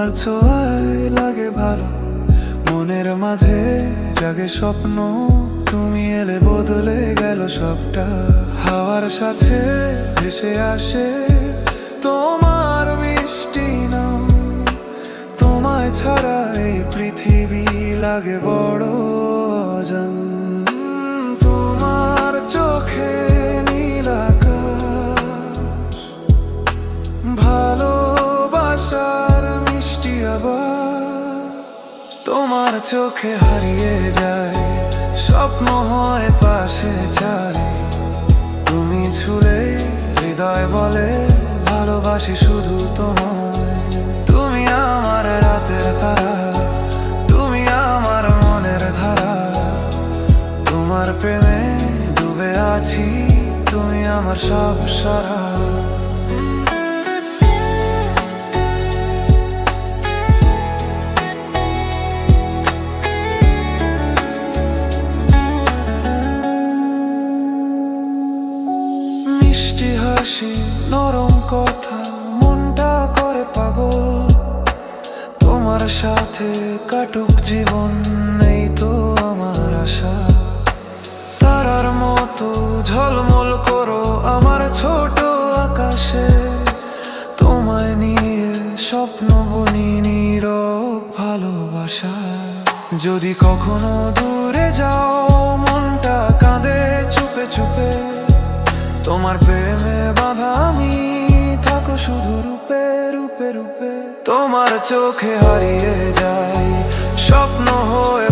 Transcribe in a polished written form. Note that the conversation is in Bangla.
তোমার ছোঁয়ায় লাগে ভালো, মনের মাঝে জাগে স্বপ্ন। তুমি এলে বদলে গেল সবটা, হাওয়ার সাথে ভেসে আসে তোমার মিষ্টি নাম। তোমায় ছাড়া এই পৃথিবী লাগে বড় অজান। তোমার চোখে নীল আকাশ, ভালোবাসার মিষ্টি আবার। তোমার চোখে হারিয়ে যায় স্বপ্ন, হয় পাশে চাই। তুমি ছুলে হৃদয় বলে ভালোবাসি শুধু তোমায়। তুমি আমার রাতের তারা, তুমি আমার মনের ধারা। তোমার প্রেমে ডুবে আছি, তুমি আমার সব সারা। মিষ্টি হাসি, নরম কথা, মনটা করে পাগল। তোমার সাথে কাটুক জীবন, এই তো আমার আশা। তারার মতো ঝলমল করো আমার ছোট আকাশে। তোমায় নিয়ে স্বপ্ন বুনি নীরব ভালোবাসা। যদি কখনো দূরে যাও, মনটা কাঁদে চুপে চুপে। তোমার প্রেমে বাঁধা আমি, থাকো শুধু রূপে রূপে রূপে। তোমার চোখে হারিয়ে যাই স্বপ্ন হয়ে